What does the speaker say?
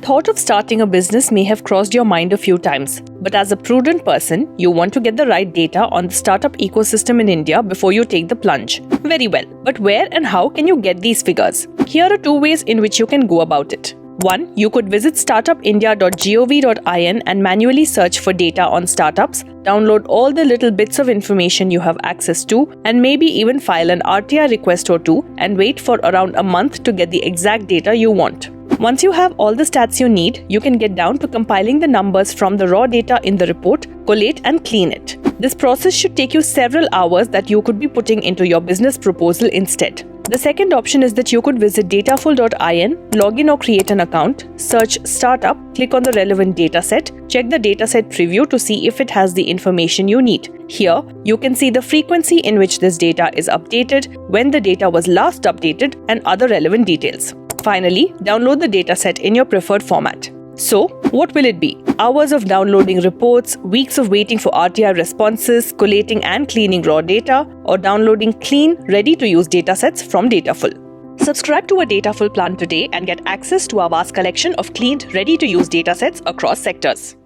thought of starting a business may have crossed your mind a few times, but as a prudent person, you want to get the right data on the startup ecosystem in India before you take the plunge. Very well, but where and how can you get these figures? Here are 2 ways in which you can go about it. 1. You could visit startupindia.gov.in and manually search for data on startups, download all the little bits of information you have access to, and maybe even file an RTI request or 2 and wait for around a month to get the exact data you want. Once you have all the stats you need, you can get down to compiling the numbers from the raw data in the report, collate and clean it. This process should take you several hours that you could be putting into your business proposal instead. The second option is that you could visit dataful.in, log in or create an account, search startup, click on the relevant dataset, check the dataset preview to see if it has the information you need. Here, you can see the frequency in which this data is updated, when the data was last updated, and other relevant details. Finally, download the dataset in your preferred format. So, what will it be? Hours of downloading reports, weeks of waiting for RTI responses, collating and cleaning raw data, or downloading clean, ready-to-use datasets from Dataful? Subscribe to a Dataful plan today and get access to our vast collection of cleaned, ready-to-use datasets across sectors.